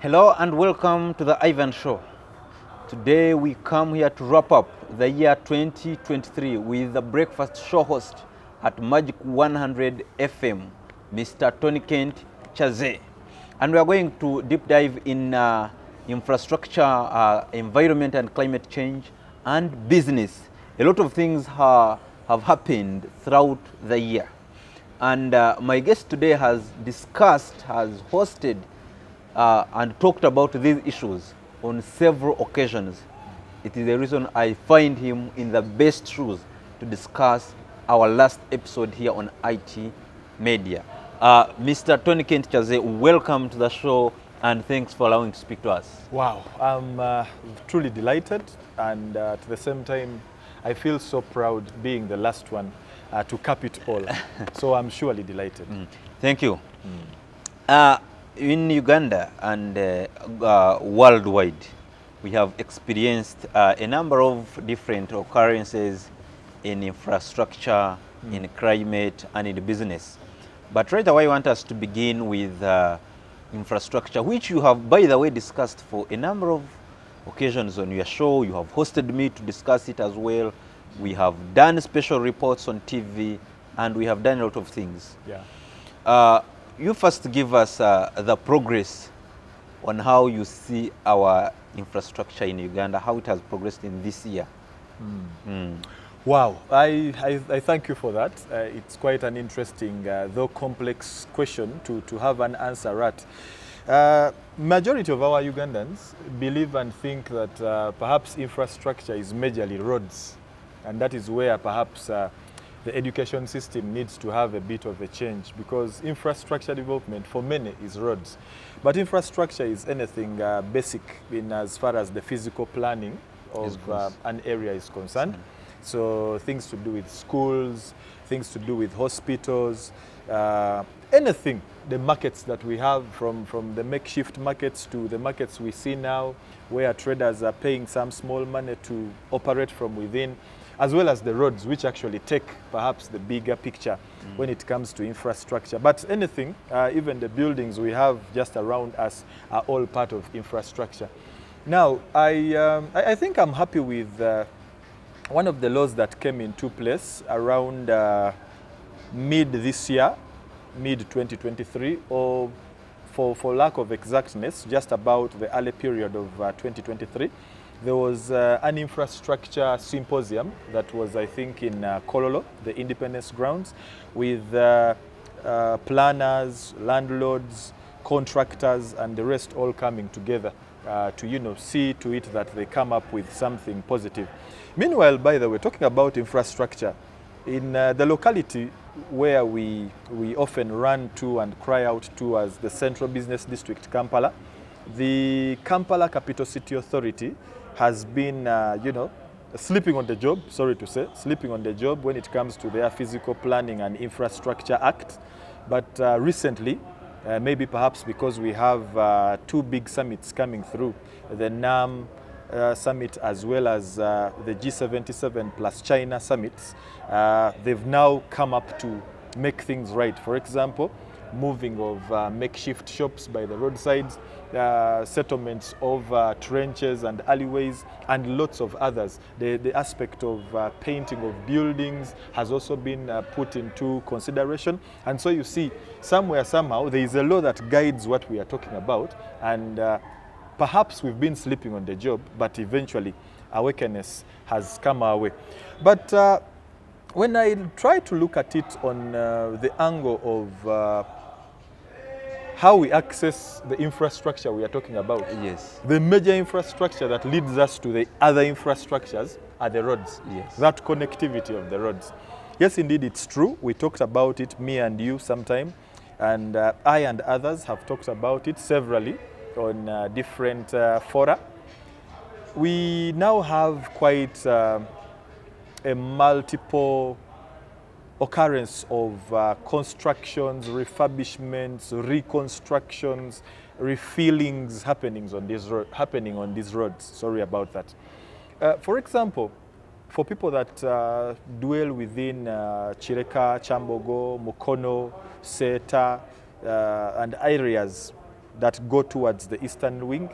Hello and welcome to the Ivan Show. Today we come here to wrap up the year 2023 with the breakfast show host at Magic 100 FM, Mr. Tonny Kyazze. And we are going to deep dive in infrastructure, environment and climate change, and business. A lot of things have happened throughout the year. And my guest today has hosted and talked about these issues on several occasions. It is the reason I find him in the best shoes to discuss our last episode here on IT Media. Mr. Tonny Kyazze, welcome to the show and thanks for allowing to speak to us. Wow, I'm truly delighted, and at the same time I feel so proud being the last one to cap it all. So I'm surely delighted. Thank you. In Uganda and worldwide, we have experienced a number of different occurrences in infrastructure, in climate, and in business. But right away, I want us to begin with infrastructure, which you have, by the way, discussed for a number of occasions on your show. You have hosted me to discuss it as well. We have done special reports on TV, and we have done a lot of things. Yeah. You first give us the progress on how you see our infrastructure in Uganda, how it has progressed in this year. Wow, I thank you for that. It's quite an interesting, though complex question to have an answer at. Majority of our Ugandans believe and think that perhaps infrastructure is majorly roads, and that is where perhaps the education system needs to have a bit of a change, because infrastructure development for many is roads. But infrastructure is anything basic in as far as the physical planning of an area is concerned. So things to do with schools, things to do with hospitals, anything. The markets that we have, from the makeshift markets to the markets we see now, where traders are paying some small money to operate from within, as well as the roads, which actually take perhaps the bigger picture when it comes to infrastructure. But anything, even the buildings we have just around us, are all part of infrastructure. Now, I think I'm happy with one of the laws that came into place around mid this year, mid 2023, or for lack of exactness, just about the early period of 2023. There was an infrastructure symposium that was, I think, in Kololo, the Independence Grounds, with planners, landlords, contractors, and the rest all coming together to, see to it that they come up with something positive. Meanwhile, by the way, talking about infrastructure, in the locality where we often run to and cry out to as the Central Business District, Kampala, the Kampala Capital City Authority has been, sleeping on the job, sorry to say, sleeping on the job when it comes to their Physical Planning and Infrastructure Act. But recently, maybe perhaps because we have two big summits coming through, the NAM summit as well as the G77 plus China summits, they've now come up to make things right. For example, moving of makeshift shops by the roadsides, settlements of trenches and alleyways, and lots of others. The aspect of painting of buildings has also been put into consideration. And so you see, somewhere, somehow, there is a law that guides what we are talking about. And perhaps we've been sleeping on the job, but eventually awakeness has come our way. But when I try to look at it on the angle of how we access the infrastructure we are talking about. Yes. The major infrastructure that leads us to the other infrastructures are the roads. Yes. That connectivity of the roads. Yes, indeed, it's true. We talked about it, me and you, sometime. And I and others have talked about it severally on different fora. We now have quite a multiple occurrence of constructions, refurbishments, reconstructions, refillings happening on these roads. Sorry about that. For example, for people that dwell within Chireka, Chambogo, Mukono, Seta, and areas that go towards the eastern wing.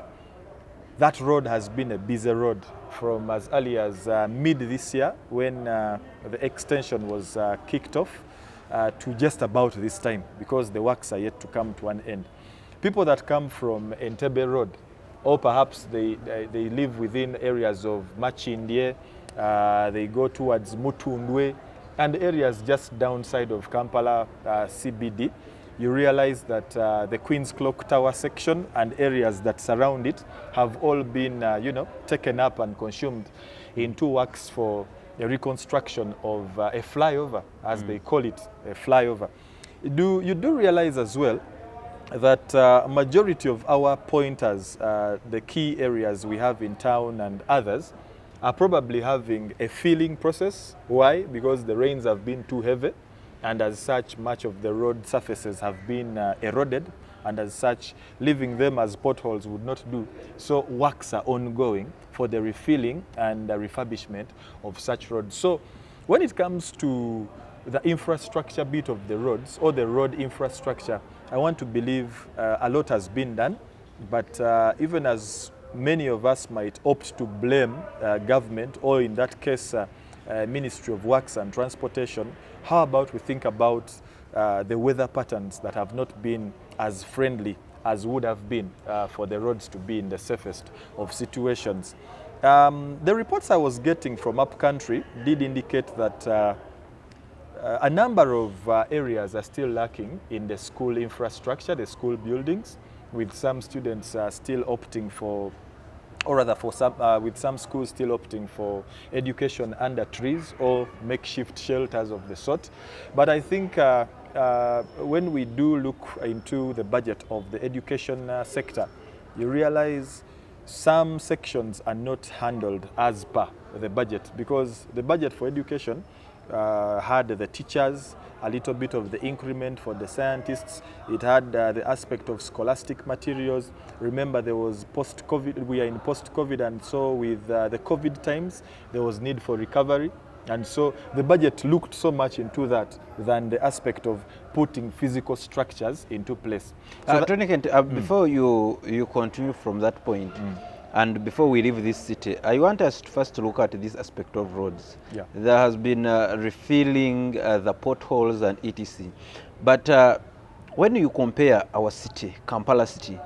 That road has been a busy road from as early as mid this year, when the extension was kicked off, to just about this time, because the works are yet to come to an end. People that come from Entebbe Road, or perhaps they live within areas of Machindye, they go towards Mutundwe, and areas just downside of Kampala CBD, you realize that the Queen's Clock Tower section and areas that surround it have all been, taken up and consumed into works for a reconstruction of a flyover, as they call it, a flyover. You do realize as well that majority of our pointers, the key areas we have in town and others, are probably having a filling process. Why? Because the rains have been too heavy, and as such, much of the road surfaces have been eroded, and as such, leaving them as potholes would not do. So works are ongoing for the refilling and the refurbishment of such roads. So when it comes to the infrastructure bit of the roads, or the road infrastructure, I want to believe a lot has been done, but even as many of us might opt to blame government, or in that case, Ministry of Works and Transportation, how about we think about the weather patterns that have not been as friendly as would have been for the roads to be in the safest of situations. The reports I was getting from upcountry did indicate that a number of areas are still lacking in the school infrastructure, the school buildings, with some students still opting for, or rather for some, with some schools still opting for education under trees or makeshift shelters of the sort. But I think when we do look into the budget of the education sector, you realize some sections are not handled as per the budget, because the budget for education had the teachers, a little bit of the increment for the scientists. It had the aspect of scholastic materials. Remember, there was post-COVID, we are in post-COVID, and so with the COVID times, there was need for recovery. And so the budget looked so much into that than the aspect of putting physical structures into place. So Tonny, before you continue from that point, and before we leave this city, I want us to first look at this aspect of roads. Yeah. There has been refilling the potholes and etc. But when you compare our city, Kampala city,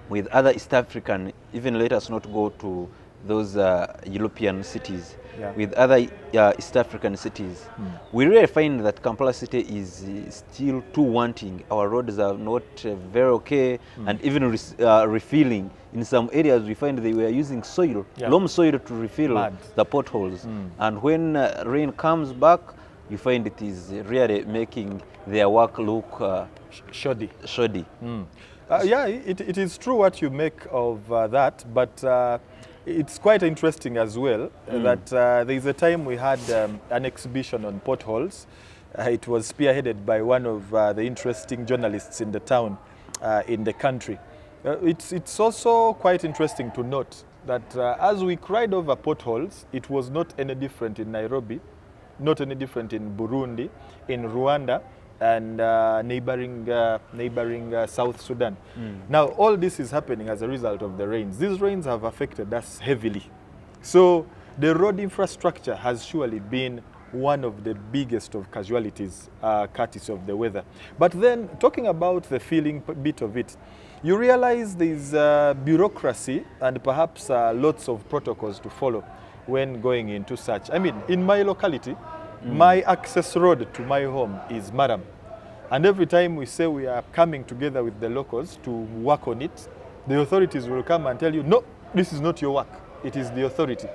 with other East African, even let us not go to those European cities, with other East African cities, we really find that Kampala city is still too wanting. Our roads are not very okay, and even refilling. In some areas, we find they were using soil, loam soil, to refill the potholes. And when rain comes back, you find it is really making their work look shoddy. Yeah, it is true what you make of that, but it's quite interesting as well that there is a time we had an exhibition on potholes. It was spearheaded by one of the interesting journalists in the town, in the country. It's also quite interesting to note that as we cried over potholes, it was not any different in Nairobi, not any different in Burundi, in Rwanda, and neighboring South Sudan. Now, all this is happening as a result of the rains. These rains have affected us heavily. So the road infrastructure has surely been one of the biggest of casualties, courtesy of the weather. But then, talking about the feeling bit of it, you realize there's bureaucracy and perhaps lots of protocols to follow when going into such. I mean, in my locality, my access road to my home is Maram. And every time we say we are coming together with the locals to work on it, the authorities will come and tell you, no, this is not your work. It is the authority.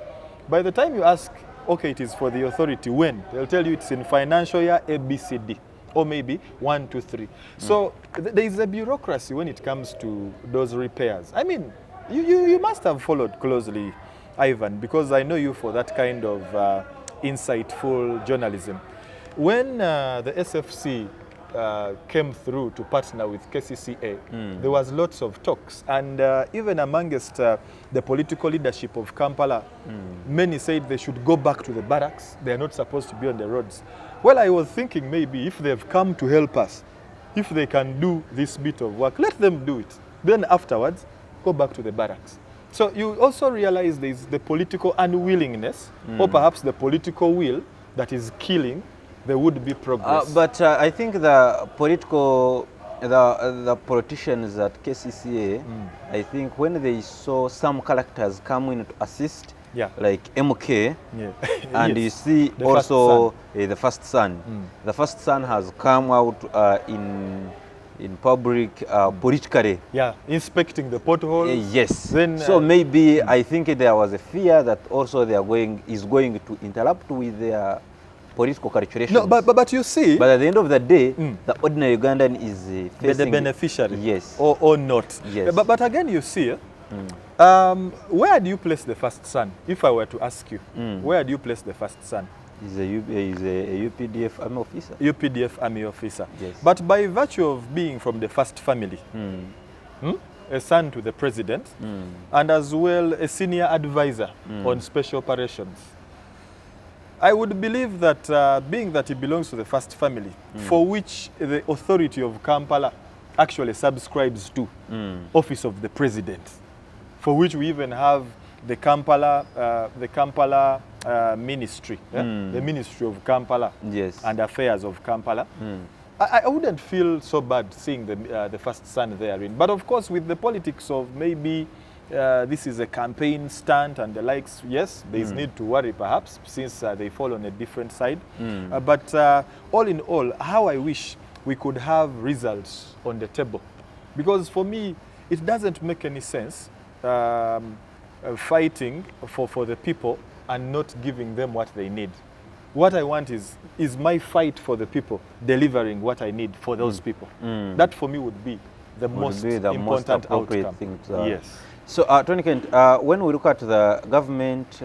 By the time you ask, okay, it is for the authority, when? They'll tell you it's in financial year ABCD, or maybe 1, 2, 3. So there is a bureaucracy when it comes to those repairs. I mean, you must have followed closely, Ivan, because I know you for that kind of insightful journalism. When the SFC came through to partner with KCCA, there was lots of talks, and even amongst the political leadership of Kampala, many said they should go back to the barracks. They are not supposed to be on the roads. Well, I was thinking maybe if they've come to help us, if they can do this bit of work, let them do it. Then afterwards, go back to the barracks. So you also realize there's the political unwillingness, or perhaps the political will that is killing the would-be progress. But I think the politicians at KCCA, I think when they saw some characters come in to assist, like MK, and you see the also the first son. The first son has come out in public politically. Yeah, inspecting the potholes. Yes. Then, so maybe I think there was a fear that also is going to interrupt with their political calculations. No, but you see. But at the end of the day, the ordinary Ugandan is facing the beneficiary. Yes. Or not. Yes. But again, you see, where do you place the first son? If I were to ask you, where do you place the first son? He's a UPDF army officer. UPDF army officer. Yes. But by virtue of being from the first family, a son to the president, and as well a senior advisor on special operations, I would believe that being that he belongs to the first family, for which the authority of Kampala actually subscribes to, office of the president, for which we even have the Kampala ministry, the Ministry of Kampala and Affairs of Kampala. I wouldn't feel so bad seeing the first son therein. But of course, with the politics of maybe this is a campaign stunt and the likes, yes, there is need to worry perhaps, since they fall on a different side. But all in all, how I wish we could have results on the table. Because for me, it doesn't make any sense fighting for the people and not giving them what they need. What I want is my fight for the people, delivering what I need for those people. That for me would be the most important outcome. Thing yes. So, Tonny, when we look at the government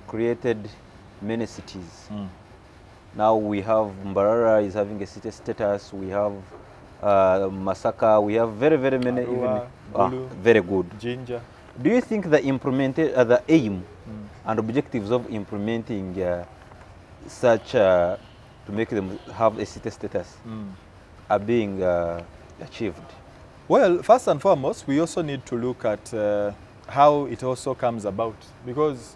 created many cities. Now we have Mbarara is having a city status. We have Masaka. We have very many. Arua, very good. Jinja. Do you think the the aim and objectives of implementing such to make them have a city status are being achieved? Well, first and foremost, we also need to look at how it also comes about. Because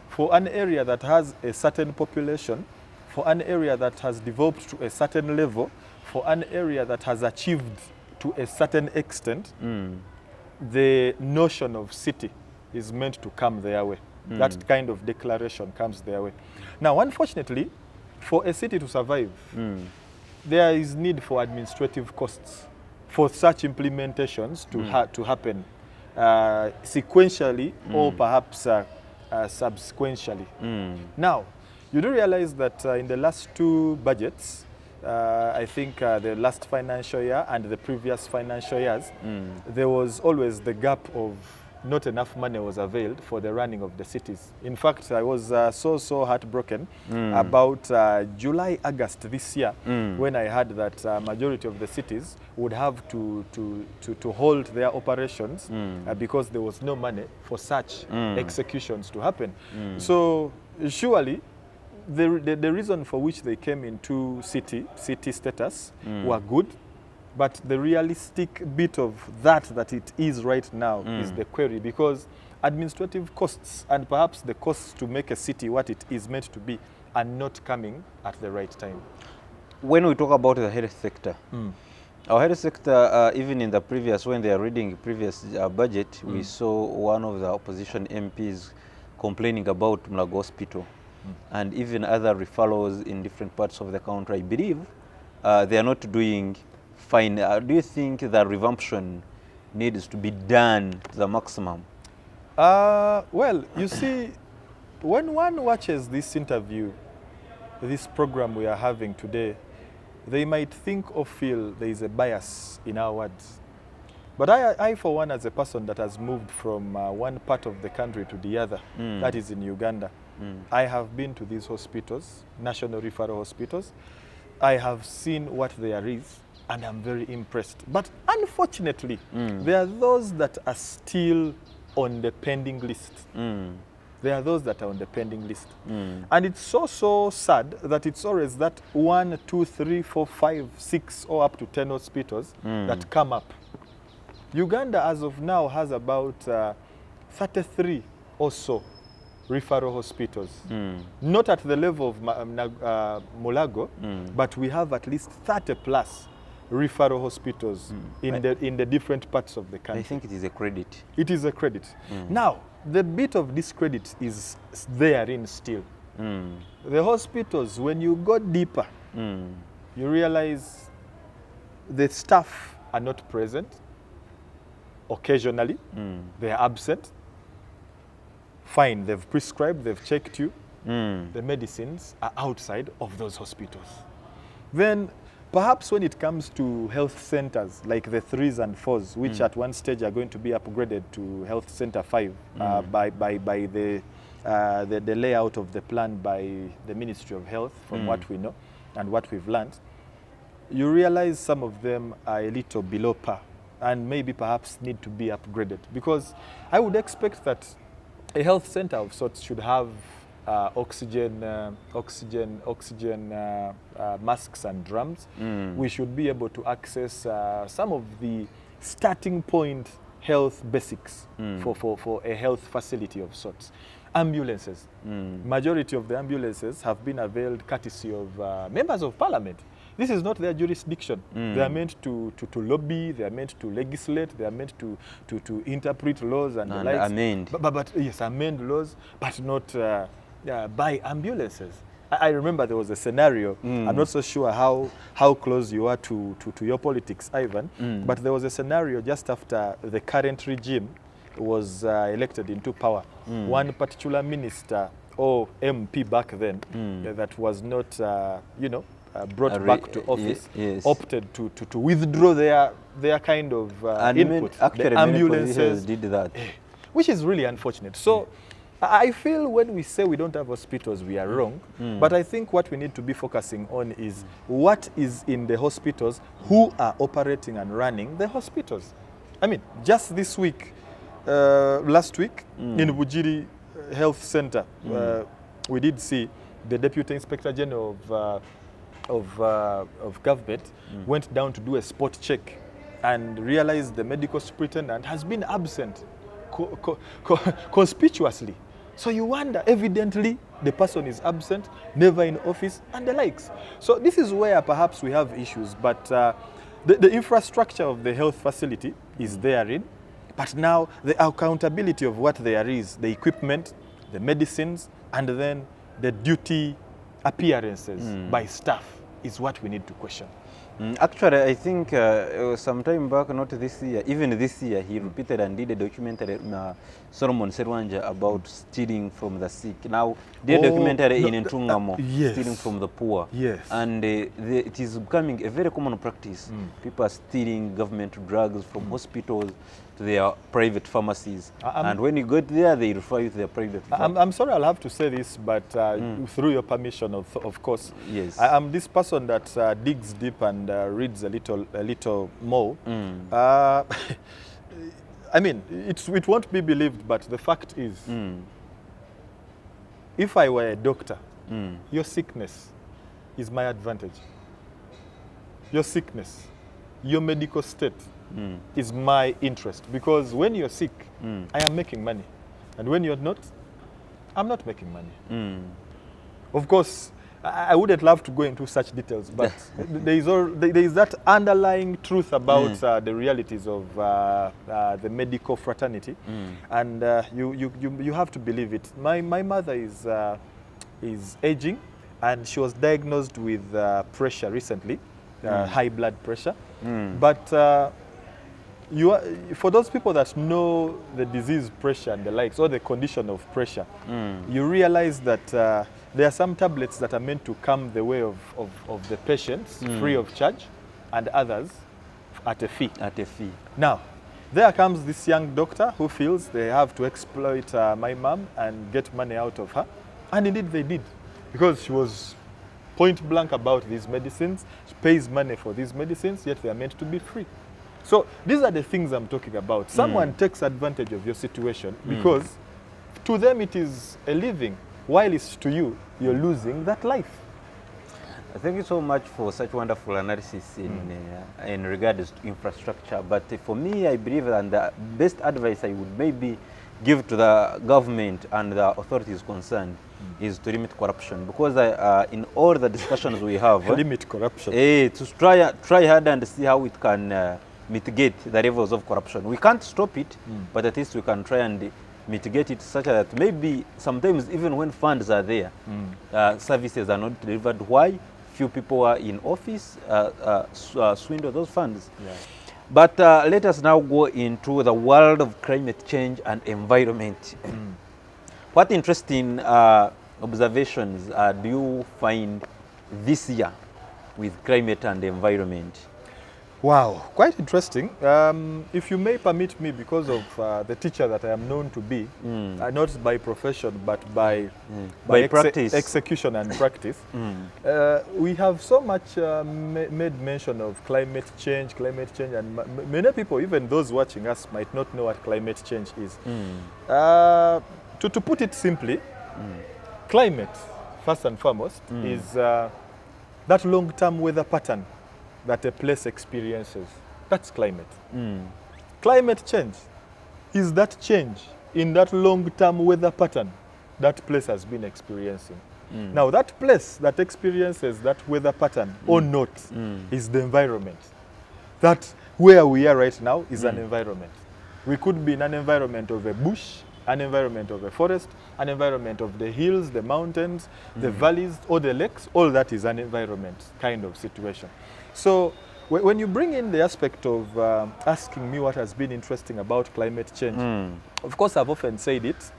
for an area that has a certain population, for an area that has developed to a certain level, for an area that has achieved to a certain extent, the notion of city is meant to come their way. That kind of declaration comes their way. Now, unfortunately, for a city to survive, there is need for administrative costs for such implementations to happen sequentially or perhaps subsequentially. Now, you do realize that in the last two budgets, I think the last financial year and the previous financial years, there was always the gap of not enough money was availed for the running of the cities. In fact, I was so heartbroken about July, August this year, when I heard that majority of the cities would have to hold their operations because there was no money for such executions to happen. So surely the reason for which they came into city status were good. But the realistic bit of that it is right now is the query, because administrative costs and perhaps the costs to make a city what it is meant to be are not coming at the right time. When we talk about the health sector, our health sector, even in the previous, when they are reading previous budget, we saw one of the opposition MPs complaining about Mulago Hospital and even other referrals in different parts of the country. I believe they are not doing fine. Do you think the revampation needs to be done to the maximum? Well, you see, when one watches this interview, this program we are having today, they might think or feel there is a bias in our words. But I for one, as a person that has moved from one part of the country to the other, that is in Uganda, I have been to these hospitals, national referral hospitals. I have seen what there is, and I'm very impressed. But unfortunately, there are those that are still on the pending list. There are those that are on the pending list. And it's so sad that it's always that 1, 2, 3, 4, 5, 6, or up to 10 hospitals that come up. Uganda, as of now, has about 33 or so referral hospitals. Not at the level of Mulago, but we have at least 30 plus referral hospitals in the different parts of the country. I think it is a credit. It is a credit. Now, the bit of discredit is therein still. The hospitals, when you go deeper, you realize the staff are not present. Occasionally, they are absent. Fine, they've prescribed, they've checked you. The medicines are outside of those hospitals. Then, perhaps when it comes to health centers, like the 3s and 4s, which at one stage are going to be upgraded to Health Center 5 by the layout of the plan by the Ministry of Health, from what we know and what we've learned, you realize some of them are a little below par and maybe perhaps need to be upgraded. Because I would expect that a health center of sorts should have oxygen masks and drums. We should be able to access some of the starting point health basics for a health facility of sorts. Ambulances. Majority of the ambulances have been availed courtesy of members of parliament. This is not their jurisdiction. They are meant to lobby, they are meant to legislate, they are meant to interpret laws and the likes. Amend. But yes, amend laws, but not buy ambulances. I remember there was a scenario, I'm not so sure how close you are to your politics, Ivan, but there was a scenario just after the current regime was elected into power. One particular minister or MP back then that was not, brought back to office, opted to withdraw their kind of input. Actually, the ambulances did that. Which is really unfortunate. So I feel when we say we don't have hospitals, we are wrong. But I think what we need to be focusing on is what is in the hospitals, who are operating and running the hospitals. I mean, just this week, last week, in Bujiri Health Center, we did see the Deputy Inspector General of government went down to do a spot check and realized the medical superintendent has been absent conspicuously. So you wonder, evidently, the person is absent, never in office, and the likes. So this is where perhaps we have issues, but the infrastructure of the health facility is therein, but now the accountability of what there is, the equipment, the medicines, and then the duty appearances by staff is what we need to question. Actually, I think some time back, not this year, even this year, he repeated and did a documentary, Solomon Serwanja, about stealing from the sick. Now, the documentary in Ntungamo, stealing from the poor. Yes. And it is becoming a very common practice. People are stealing government drugs from hospitals to their private pharmacies. And when you go there, they refer you to their private pharmacy. I'm sorry I'll have to say this, but through your permission, of course. Yes. I'm this person that digs deep and reads a little more. I mean, it won't be believed, but the fact is, if I were a doctor, your sickness is my advantage. Your sickness, your medical state is my interest. Because when you're sick, I am making money. And when you're not, I'm not making money. Of course, I wouldn't love to go into such details, but there is that underlying truth about the realities of the medical fraternity, and you have to believe it. My mother is aging, and she was diagnosed with pressure recently, high blood pressure. But for those people that know the disease pressure and the likes, or the condition of pressure, you realize that there are some tablets that are meant to come the way of the patients free of charge, and others at a fee. Now, there comes this young doctor who feels they have to exploit my mom and get money out of her. And indeed they did, because she was point blank about these medicines. She pays money for these medicines, yet they are meant to be free. So these are the things I'm talking about. Someone takes advantage of your situation because to them it is a living, while it's to you, you're losing that life. Thank you so much for such wonderful analysis in regards to infrastructure. But for me, I believe that the best advice I would maybe give to the government and the authorities concerned is to limit corruption. Because in all the discussions we have, limit corruption. To try hard and see how it can mitigate the levels of corruption. We can't stop it, but at least we can try and mitigate it such that maybe sometimes even when funds are there, services are not delivered. Why? Few people are in office, swindle those funds. Yeah. But let us now go into the world of climate change and environment. What interesting observations do you find this year with climate and environment? Wow, quite interesting. If you may permit me, because of the teacher that I am known to be, not by profession, but by practice, execution and practice, we have so much made mention of climate change, and many people, even those watching us, might not know what climate change is. To put it simply, climate, first and foremost, is that long-term weather pattern that a place experiences. That's climate. Climate change is that change in that long-term weather pattern that place has been experiencing. Now, that place that experiences that weather pattern or not is the environment. That where we are right now is an environment. We could be in an environment of a bush, an environment of a forest, an environment of the hills, the mountains, the valleys, or the lakes. All that is an environment kind of situation. So when you bring in the aspect of asking me what has been interesting about climate change, of course I've often said it,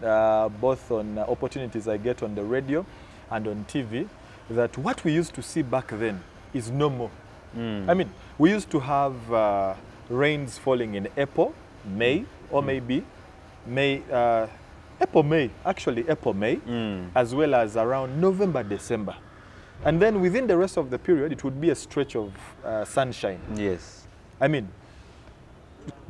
both on opportunities I get on the radio and on TV, that what we used to see back then is no more. I mean, we used to have rains falling in April, May, or maybe May, April, May, as well as around November, December. And then within the rest of the period, it would be a stretch of sunshine. Yes. I mean,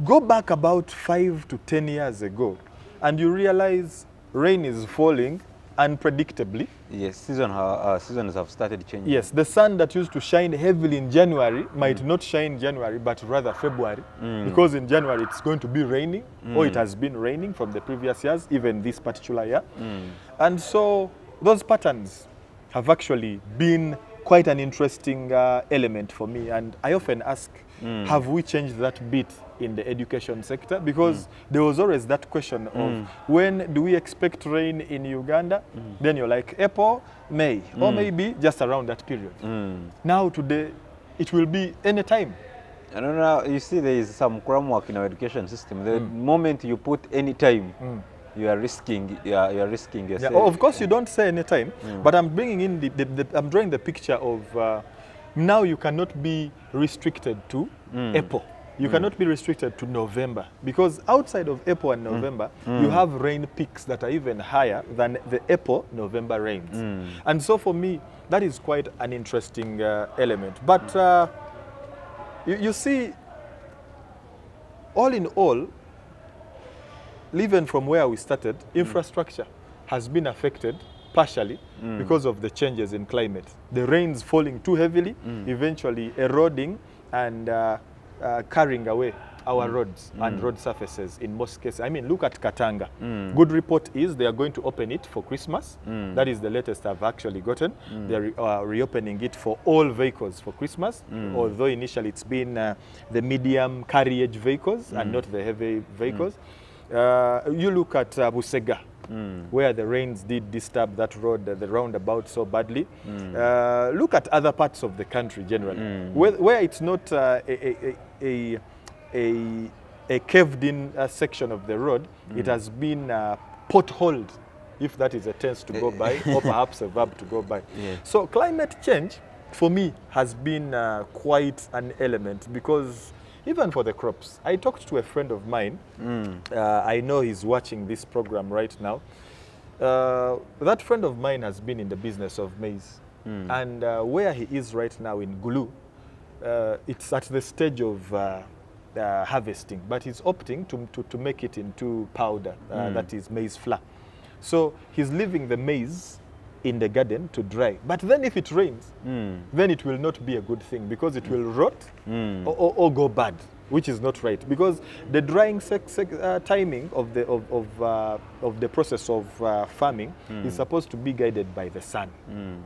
go back about 5 to 10 years ago, and you realize rain is falling unpredictably. Yes, seasons have started changing. Yes, the sun that used to shine heavily in January might not shine in January, but rather February, because in January it's going to be raining, or it has been raining from the previous years, even this particular year. And so those patterns have actually been quite an interesting element for me. And I often ask, have we changed that bit in the education sector? Because there was always that question of when do we expect rain in Uganda? Then you're like April, May, or maybe just around that period. Now today, it will be any time. I don't know, you see there is some groundwork in our education system. The moment you put any time, you are risking yourself. Yeah, of course, you don't say any time, but I'm bringing in I'm drawing the picture of now you cannot be restricted to April. You cannot be restricted to November, because outside of April and November, you have rain peaks that are even higher than the April-November rains. And so for me, that is quite an interesting element. But you see, all in all, even from where we started, infrastructure has been affected partially because of the changes in climate. The rains falling too heavily, eventually eroding and carrying away our roads and road surfaces in most cases. I mean, look at Katanga. Good report is they are going to open it for Christmas. That is the latest I've actually gotten. They are reopening it for all vehicles for Christmas, although initially it's been the medium carriage vehicles and not the heavy vehicles. You look at Busega, where the rains did disturb that road, the roundabout so badly. Look at other parts of the country generally, where it's not a caved-in section of the road. It has been potholed, if that is a tense to go by, or perhaps a verb to go by. So climate change, for me, has been quite an element, because even for the crops. I talked to a friend of mine. I know he's watching this program right now. That friend of mine has been in the business of maize. And where he is right now in Gulu, it's at the stage of harvesting, but he's opting to make it into powder, that is maize flour. So he's leaving the maize in the garden to dry. But then if it rains, then it will not be a good thing because it will rot or go bad, which is not right. Because the drying timing of the process of farming is supposed to be guided by the sun,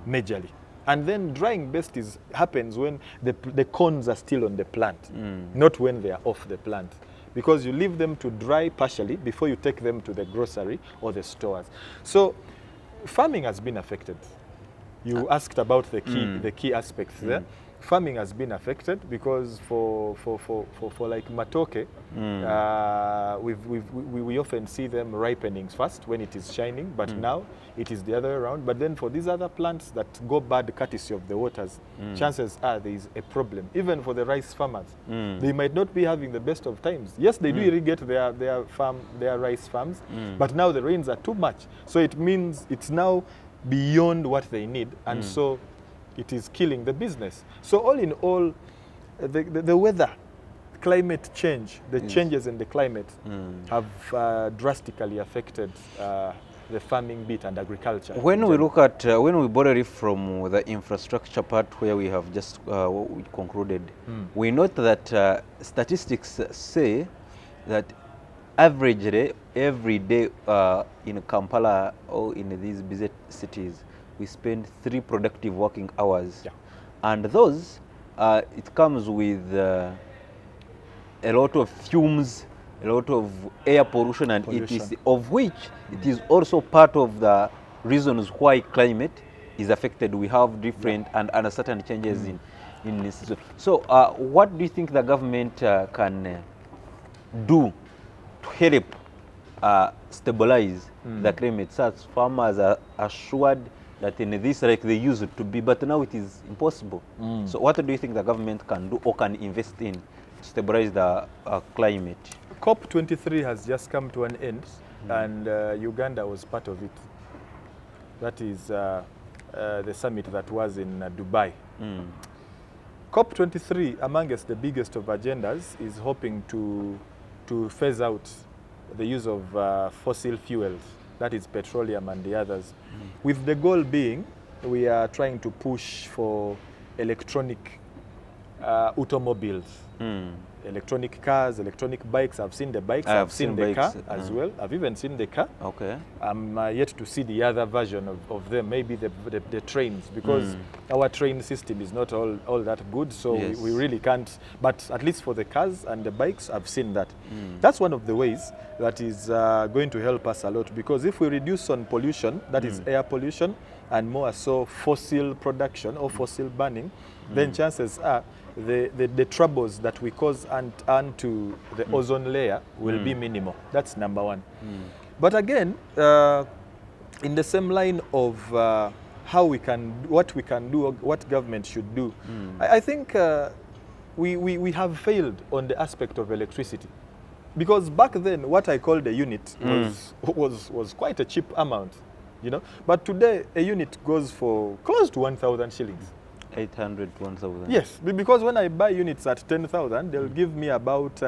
majorly. And then drying best happens when the cones are still on the plant, not when they are off the plant. Because you leave them to dry partially before you take them to the grocery or the stores. So farming has been affected. You asked about the key aspects there. Farming has been affected because for like matoke, we often see them ripening first when it is shining, but now it is the other way around. But then for these other plants that go bad courtesy of the waters, chances are there is a problem. Even for the rice farmers, they might not be having the best of times. Yes, they do irrigate their rice farms, but now the rains are too much. So it means it's now beyond what they need, and so it is killing the business. So all in all, the weather, climate change, the changes in the climate have drastically affected the farming bit and agriculture. When we look at, when we borrow it from the infrastructure part where we have just what we concluded, we note that statistics say that averagely every day in Kampala or in these busy cities, we spend 3 productive working hours. And those, it comes with a lot of fumes, a lot of air pollution and etc., of which it is also part of the reasons why climate is affected. We have different and uncertain changes in this. So what do you think the government can do to help stabilize the climate, such farmers are assured that in this like they used to be, but now it is impossible. So what do you think the government can do or can invest in to stabilize the climate? COP23 has just come to an end, and Uganda was part of it. That is the summit that was in Dubai. COP23, amongst the biggest of agendas, is hoping to phase out the use of fossil fuels, that is petroleum and the others, with the goal being we are trying to push for electronic automobiles, electronic cars, electronic bikes. I've seen the bikes, I've seen the car as well. I've even seen the car. Okay. I'm yet to see the other version of them, maybe the trains, because our train system is not all that good, so we really can't. But at least for the cars and the bikes, I've seen that. That's one of the ways that is going to help us a lot, because if we reduce on pollution, that is air pollution, and more so fossil production or fossil burning, then chances are the troubles that we cause and to the ozone layer will be minimal. That's number one. But again, in the same line of what we can do, what government should do, I think we have failed on the aspect of electricity. Because back then, what I called a unit was quite a cheap amount, you know. But today, a unit goes for close to 1,000 shillings. 800, 1,000. Yes, because when I buy units at 10,000, they'll give me about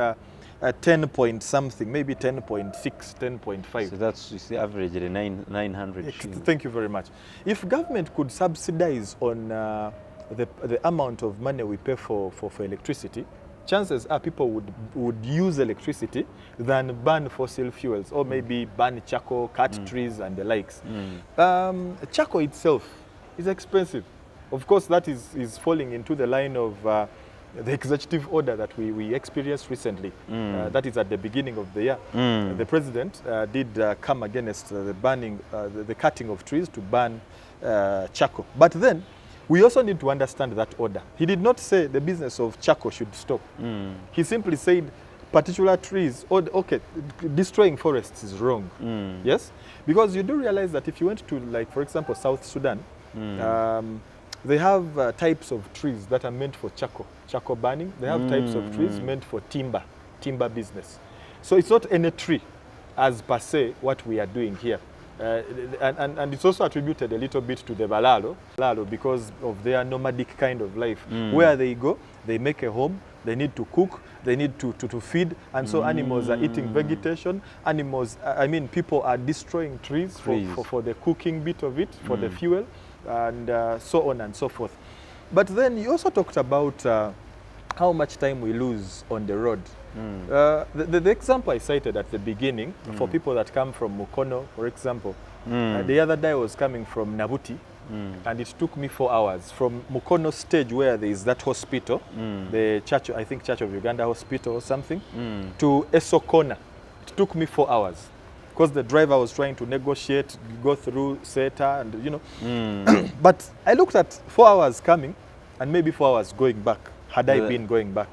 10 point something, maybe 10.6, 10.5. So that's the average, 900. Thank you very much. If government could subsidize on the amount of money we pay for electricity, chances are people would use electricity than burn fossil fuels, or maybe burn charcoal, cut trees and the likes. Charcoal itself is expensive. Of course, that is falling into the line of the executive order that we experienced recently. That is at the beginning of the year. The president did come against the burning, the cutting of trees to burn charcoal. But then, we also need to understand that order. He did not say the business of charcoal should stop. He simply said particular trees, okay, destroying forests is wrong. Yes? Because you do realize that if you went to, like, for example, South Sudan, they have types of trees that are meant for charcoal burning. They have types of trees meant for timber business. So it's not any tree as per se what we are doing here. And it's also attributed a little bit to the Balalo because of their nomadic kind of life. Where they go, they make a home, they need to cook, they need to feed, and so animals are eating vegetation. Animals, I mean, people are destroying trees for the cooking bit of it, for the fuel, and so on and so forth. But then you also talked about how much time we lose on the road. The example I cited at the beginning, for people that come from Mukono, for example, the other day I was coming from Nabuti, and it took me 4 hours from Mukono stage where there is that hospital, the Church, I think Church of Uganda Hospital or something, to Esokona. It took me 4 hours because the driver was trying to negotiate, go through SETA, and you know. But I looked at 4 hours coming and maybe 4 hours going back, had I been going back.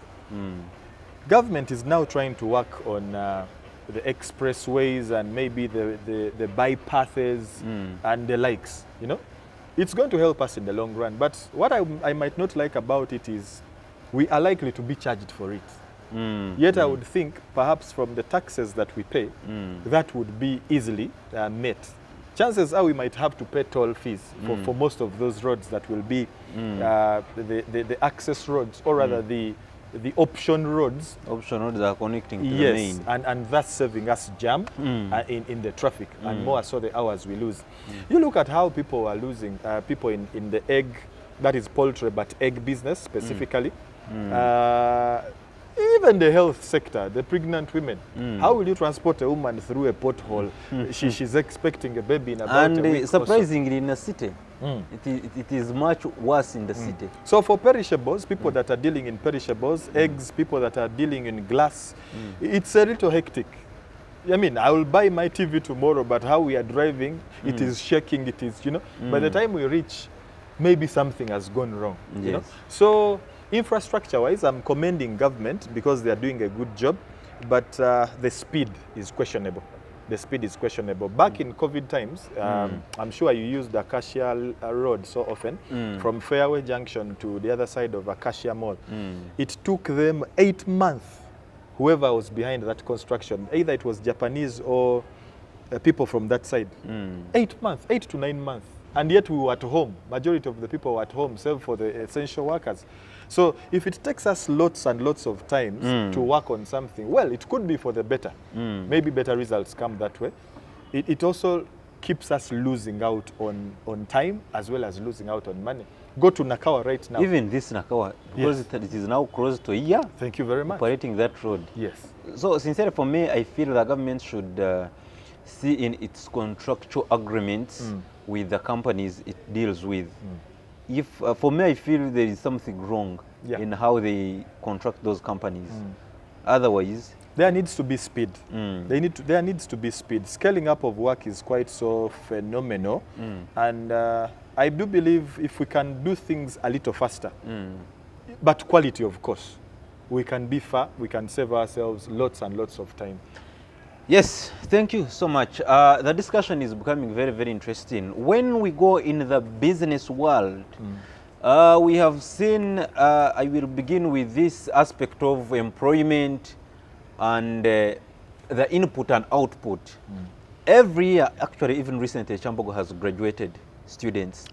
Government is now trying to work on the expressways and maybe the bypasses and the likes, you know. It's going to help us in the long run. But what I might not like about it is we are likely to be charged for it. Yet I would think perhaps from the taxes that we pay, that would be easily met. Chances are we might have to pay toll fees for most of those roads that will be the access roads, or rather the option roads. Option roads are connecting to the main. Yes, and that's saving us jam in the traffic, and more so the hours we lose. You look at how people are losing, people in the egg, that is poultry, but egg business specifically. Even the health sector, the pregnant women. How will you transport a woman through a pothole? She's expecting a baby in about a week. Surprisingly, in the city, it is much worse in the city. So for perishables, people that are dealing in perishables, eggs, people that are dealing in glass, it's a little hectic. I mean, I will buy my TV tomorrow, but how we are driving, it is shaking, it is, you know. By the time we reach, maybe something has gone wrong, you know. So infrastructure-wise, I'm commending government because they are doing a good job, but the speed is questionable. The speed is questionable. Back in COVID times, I'm sure you used Acacia Road so often, from Fairway Junction to the other side of Acacia Mall. It took them 8 months, whoever was behind that construction, either it was Japanese or people from that side. 8 months, 8 to 9 months. And yet we were at home. Majority of the people were at home, save for the essential workers. So if it takes us lots and lots of time to work on something, well, it could be for the better. Maybe better results come that way. It also keeps us losing out on time as well as losing out on money. Go to Nakawa right now. Even this Nakawa, because it is now close to a year. Thank you very much. Operating that road. Yes. So sincerely for me, I feel the government should see in its contractual agreements with the companies it deals with. If for me, I feel there is something wrong in how they contract those companies. Otherwise, there needs to be speed. There needs to be speed. Scaling up of work is quite so phenomenal, and I do believe if we can do things a little faster, but quality, of course, we can be far. We can save ourselves lots and lots of time. Yes, thank you so much. The discussion is becoming very, very interesting. When we go in the business world, we have seen, I will begin with this aspect of employment and the input and output. Every year, actually, even recently, Chambogo has graduated students.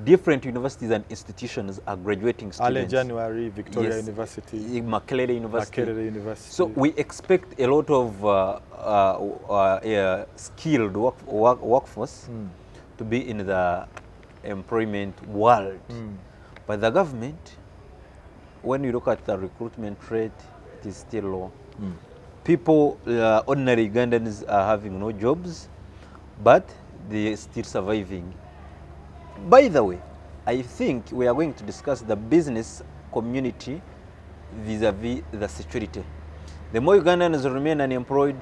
Different universities and institutions are graduating students. Early January, Victoria University. Makerere University. Makerere University. So we expect a lot of skilled workforce to be in the employment world. But the government, when you look at the recruitment rate, it is still low. People, ordinary Ugandans are having no jobs, but they are still surviving. By the way, I think we are going to discuss the business community vis-a-vis the security. The more Ugandans remain unemployed,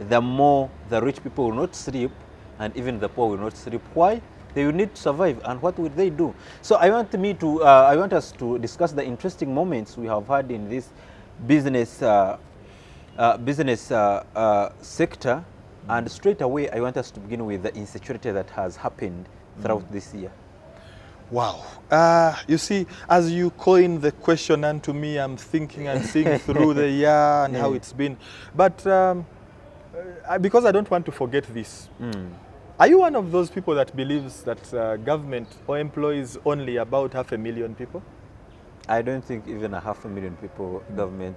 the more the rich people will not sleep, and even the poor will not sleep. Why? They will need to survive, and what will they do? So I want us to discuss the interesting moments we have had in this business sector, and straight away I want us to begin with the insecurity that has happened throughout this year. Wow. You see, as you coin the question unto me, I'm thinking and seeing through the year and how it's been. But because I don't want to forget this, are you one of those people that believes that government or employs only about 500,000 people? I don't think even 500,000 people government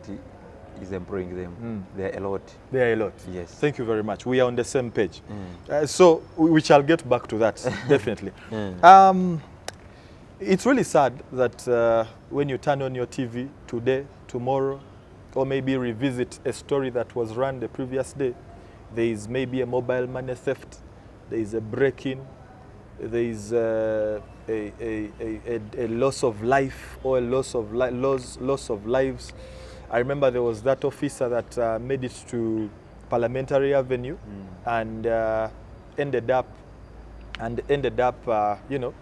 is employing them. They're a lot. They are a lot. Yes. Thank you very much. We are on the same page. So we shall get back to that, definitely. It's really sad that when you turn on your TV today, tomorrow, or maybe revisit a story that was run the previous day, there is maybe a mobile money theft, there is a break-in, there is a loss of life or a loss of lives. I remember there was that officer that made it to Parliamentary Avenue and ended up,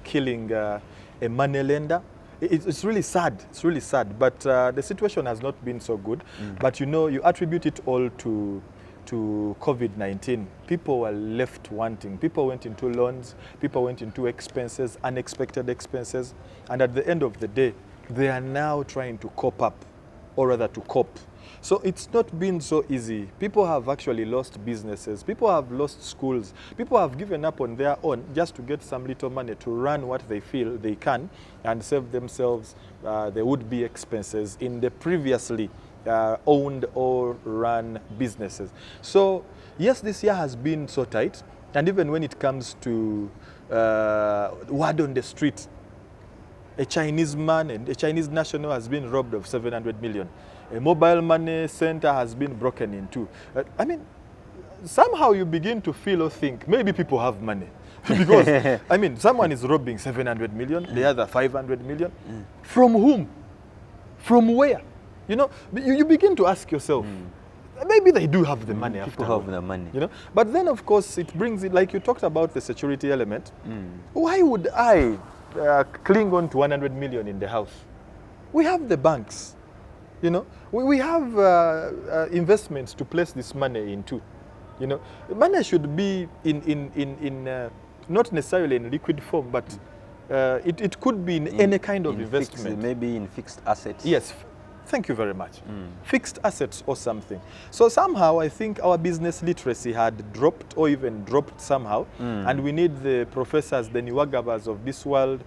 killing a money lender. It's really sad. It's really sad. But the situation has not been so good. But you attribute it all to COVID-19. People were left wanting. People went into loans. People went into expenses, unexpected expenses. And at the end of the day, they are now trying to cope up, or rather to cope. So it's not been so easy. People have actually lost businesses. People have lost schools. People have given up on their own just to get some little money to run what they feel they can and save themselves the would-be expenses in the previously owned or run businesses. So yes, this year has been so tight. And even when it comes to word on the street, a Chinese man and a Chinese national has been robbed of 700 million. A mobile money center has been broken into. I mean, somehow you begin to feel or think maybe people have money. Because, I mean, someone is robbing 700 million, the other 500 million. From whom? From where? You begin to ask yourself, maybe they do have the money after People all. have the money. But then, of course, it brings it, like you talked about the security element. Why would I cling on to 100 million in the house? We have the banks. We have investments to place this money into. Money should be in not necessarily in liquid form, but it could be in any kind of investment. Maybe in fixed assets. Yes. Thank you very much. Fixed assets or something. So somehow I think our business literacy had dropped or even dropped somehow. And we need the professors, the Niwagabas of this world,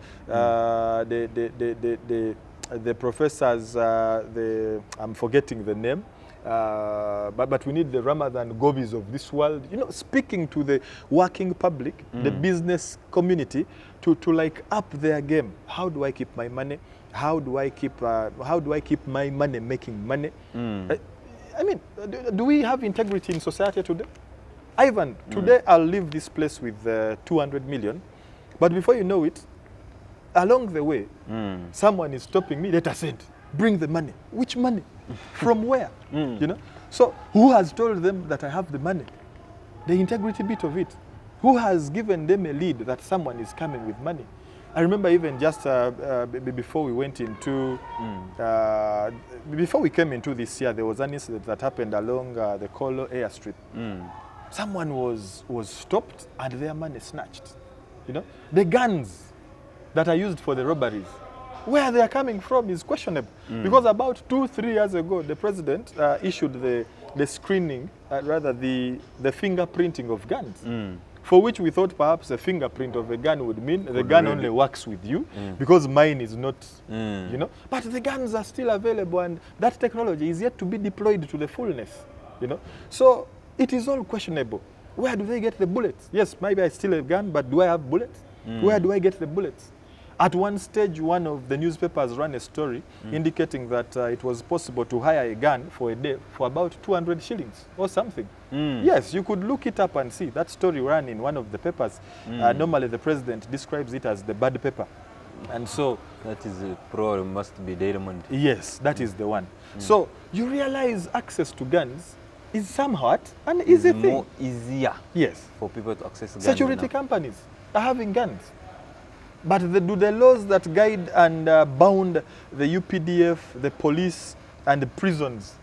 the professors, I'm forgetting the name, but we need the Ramadan Gobis of this world, speaking to the working public, the business community, to like up their game. How do I keep my money? How do I keep my money making money? I mean, do we have integrity in society today? Ivan, today I'll leave this place with 200 million, but before you know it, along the way, someone is stopping me. Let us send. Bring the money. Which money? From where? So who has told them that I have the money? The integrity bit of it. Who has given them a lead that someone is coming with money? I remember even just before we went into, before we came into this year, there was an incident that happened along the Kolo airstrip. Someone was stopped and their money snatched. The guns that are used for the robberies, where they are coming from is questionable. Because about 2-3 years ago, the president issued the screening, rather the fingerprinting of guns, for which we thought perhaps a fingerprint of a gun would mean the gun only works with you, because mine is not, But the guns are still available, and that technology is yet to be deployed to the fullness, So it is all questionable. Where do they get the bullets? Yes, maybe I steal a gun, but do I have bullets? Where do I get the bullets? At one stage, one of the newspapers ran a story indicating that it was possible to hire a gun for a day for about 200 shillings or something. Yes, you could look it up and see. That story ran in one of the papers. Normally, the president describes it as the bad paper. And so... That is probably must be Diamond. Yes, that is the one. So you realize access to guns is somewhat an easy thing. More easier for people to access guns. Security companies are having guns. But do the laws that guide and bound the UPDF, the police, and the prisons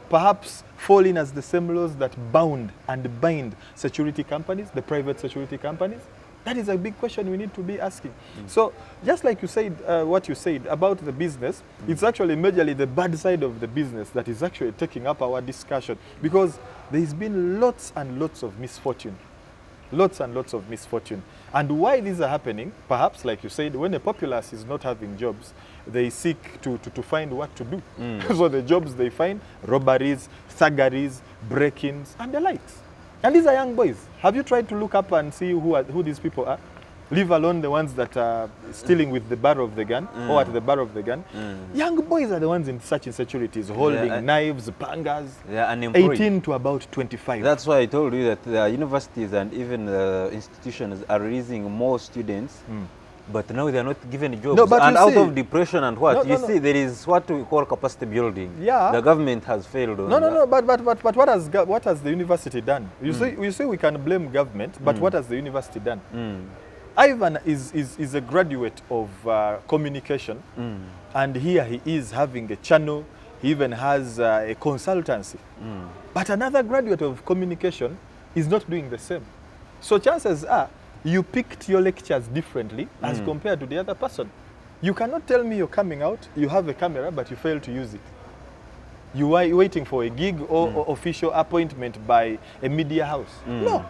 perhaps fall in as the same laws that bound and bind security companies, the private security companies? That is a big question we need to be asking. So just like you said, what you said about the business, it's actually majorly the bad side of the business that is actually taking up our discussion, because there's been lots and lots of misfortune. Lots and lots of misfortune. And why these are happening, perhaps like you said, when a populace is not having jobs, they seek to find what to do. So the jobs they find, robberies, thuggeries, break-ins, and the likes. And these are young boys. Have you tried to look up and see who these people are? Leave alone the ones that are stealing with the barrel of the gun or at the barrel of the gun. Young boys are the ones in such insecurities, holding knives, pangas, 18 to about 25. That's why I told you that the universities and even the institutions are raising more students, but now they are not given jobs. No, but and you out see, of depression and what? You see, there is what we call capacity building. Yeah. The government has failed on that. But what has the university done? You say we can blame government, but what has the university done? Ivan is a graduate of communication, and here he is having a channel. He even has a consultancy. But another graduate of communication is not doing the same. So chances are you picked your lectures differently as compared to the other person. You cannot tell me you're coming out, you have a camera, but you fail to use it. You are waiting for a gig or official appointment by a media house. No.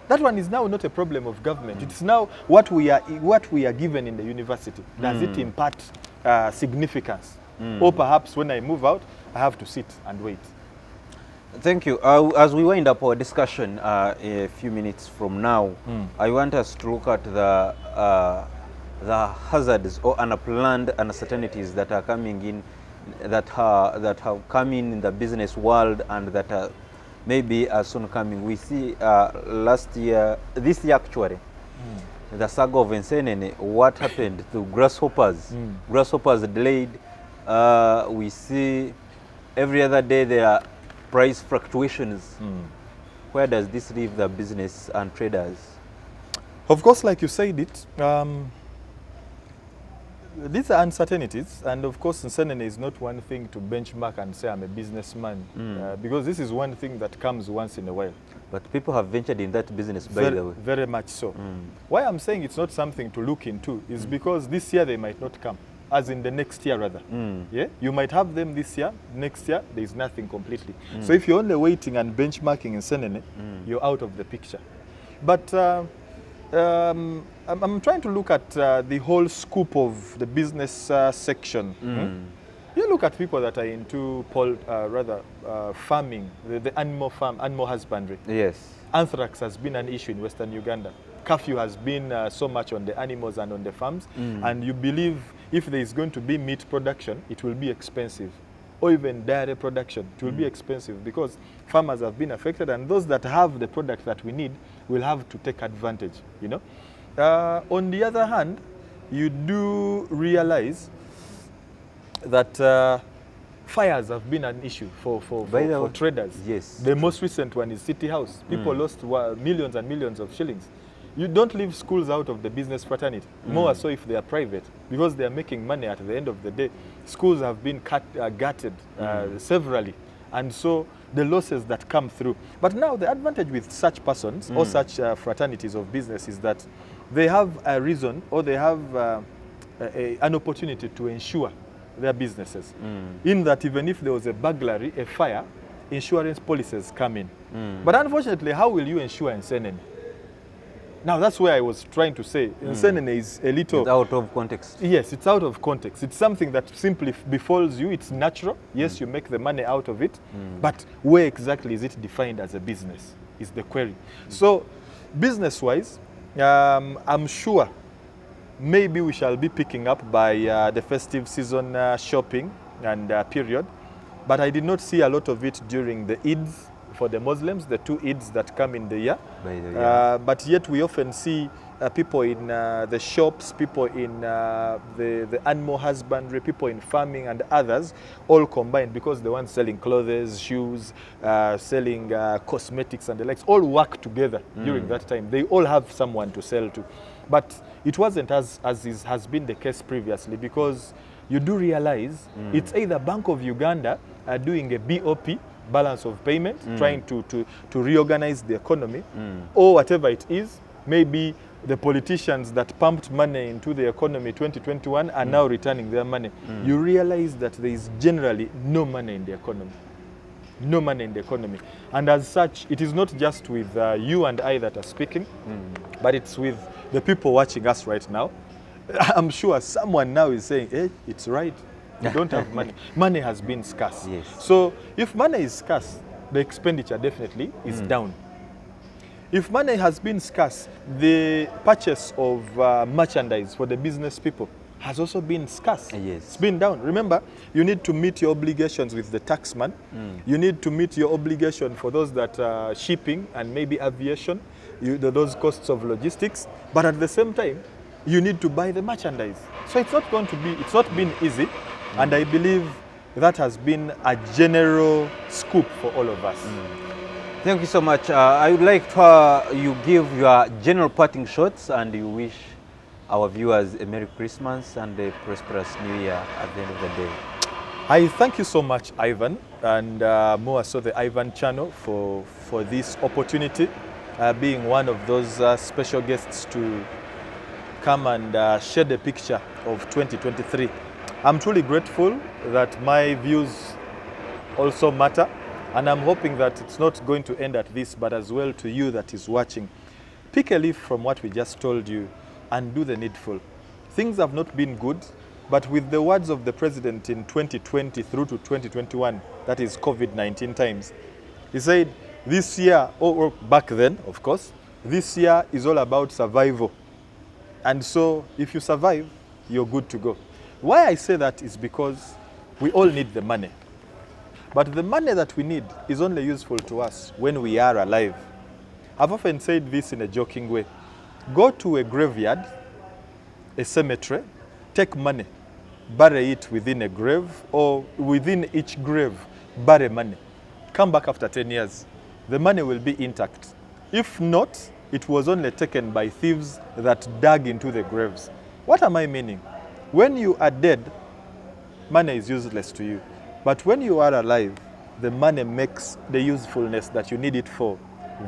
That one is now not a problem of government. It's now what we are given in the university. Does it impart significance? Or perhaps when I move out, I have to sit and wait. Thank you. As we wind up our discussion a few minutes from now, I want us to look at the hazards or unplanned uncertainties that are coming in, that have come in the business world, and that are maybe are soon coming. We see this year actually, the saga of Ensenene, what happened to grasshoppers. Grasshoppers delayed. We see every other day there are price fluctuations. Where does this leave the business and traders? Of course, like you said it, these are uncertainties, and of course Ensenene is not one thing to benchmark and say I'm a businessman, because this is one thing that comes once in a while. But people have ventured in that business, by the way. Very much so. Why I'm saying it's not something to look into is because this year they might not come, as in the next year rather. Yeah, you might have them this year, next year there is nothing completely. So if you're only waiting and benchmarking in Ensenene, you're out of the picture. But I'm trying to look at the whole scoop of the business section. You look at people that are into farming, the animal husbandry. Yes. Anthrax has been an issue in Western Uganda. Curfew has been so much on the animals and on the farms. And you believe if there is going to be meat production, it will be expensive. Or even dairy production, it will be expensive because farmers have been affected, and those that have the product that we need will have to take advantage, you know. On the other hand, you do realize that fires have been an issue for traders. Yes. The most recent one is City House. People lost millions and millions of shillings. You don't leave schools out of the business fraternity, more so if they are private, because they are making money at the end of the day. Schools have been gutted severally, and so the losses that come through. But now the advantage with such persons or such fraternities of business is that they have a reason, or they have an opportunity to ensure their businesses. In that even if there was a burglary, a fire, insurance policies come in. But unfortunately, how will you insure Ensenene? Now that's where I was trying to say, Ensenene is a little... It's out of context. Yes, it's out of context. It's something that simply befalls you. It's natural. Yes, you make the money out of it. But where exactly is it defined as a business is the query. So business-wise, I'm sure maybe we shall be picking up by the festive season shopping and period. But I did not see a lot of it during the Eids for the Muslims, the 2 Eids that come in the year. But yet we often see people in the shops, people in the animal husbandry, people in farming and others, all combined, because the ones selling clothes, shoes, selling cosmetics and the likes, all work together during that time. They all have someone to sell to. But it wasn't as has been the case previously, because you do realize it's either Bank of Uganda doing a BOP, balance of payment, trying to reorganize the economy, or whatever it is. Maybe the politicians that pumped money into the economy 2021 are now returning their money. You realize that there is generally no money in the economy. No money in the economy. And as such, it is not just with you and I that are speaking, but it's with the people watching us right now. I'm sure someone now is saying, hey, it's right. You don't have money. Money has been scarce. Yes. So if money is scarce, the expenditure definitely is down. If money has been scarce, the purchase of merchandise for the business people has also been scarce. Yes. It's been down. Remember, you need to meet your obligations with the taxman. You need to meet your obligation for those that are shipping and maybe aviation, those costs of logistics. But at the same time, you need to buy the merchandise. So it's not been easy. And I believe that has been a general scoop for all of us. Thank you so much. I would like to you give your general parting shots and you wish our viewers a Merry Christmas and a prosperous New Year at the end of the day. I thank you so much, Ivan, and more so the Ivan channel for this opportunity, being one of those special guests to come and share the picture of 2023. I'm truly grateful that my views also matter, and I'm hoping that it's not going to end at this, but as well to you that is watching. Pick a leaf from what we just told you and do the needful. Things have not been good, but with the words of the president in 2020 through to 2021, that is COVID-19 times, he said this year, or back then, of course, this year is all about survival. And so if you survive, you're good to go. Why I say that is because we all need the money. But the money that we need is only useful to us when we are alive. I've often said this in a joking way. Go to a graveyard, a cemetery, take money, bury it within a grave, or within each grave, bury money. Come back after 10 years. The money will be intact. If not, it was only taken by thieves that dug into the graves. What am I meaning? When you are dead, money is useless to you. But when you are alive, the money makes the usefulness that you need it for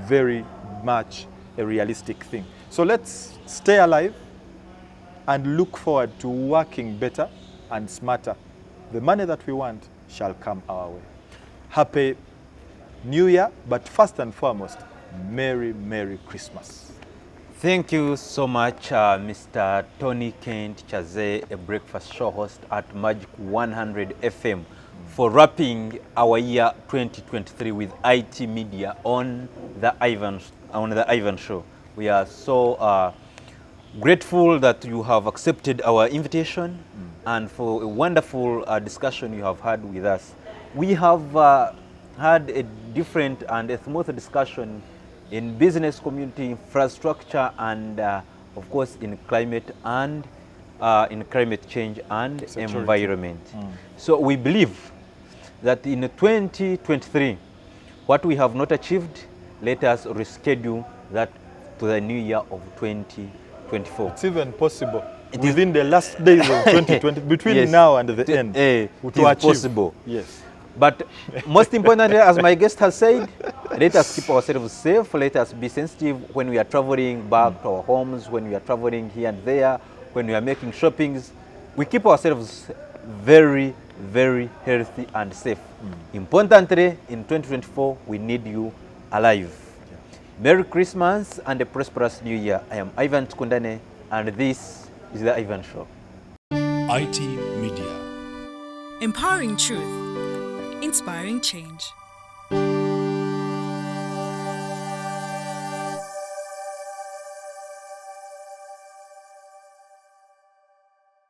very much a realistic thing. So let's stay alive and look forward to working better and smarter. The money that we want shall come our way. Happy New Year, but first and foremost, Merry, Merry Christmas. Thank you so much, Mr. Tonny Kyazze, a breakfast show host at Magic 100 FM, for wrapping our year 2023 with IT media on the Ivan Show. We are so grateful that you have accepted our invitation and for a wonderful discussion you have had with us. We have had a different and a smooth discussion in business, community, infrastructure, and of course in climate and in climate change and security. Environment. So we believe that in 2023, what we have not achieved, let us reschedule that to the new year of 2024. It's even possible within the last days of 2020, between yes. now and the end, it to is possible. Yes. But most importantly, as my guest has said, let us keep ourselves safe. Let us be sensitive when we are traveling back to our homes, when we are traveling here and there, when we are making shoppings. We keep ourselves very, very healthy and safe. Importantly, in 2024, we need you alive. Yeah. Merry Christmas and a prosperous New Year. I am Ivan Tukundane, and this is the Ivan Show. IT Media. Empowering truth. Inspiring change.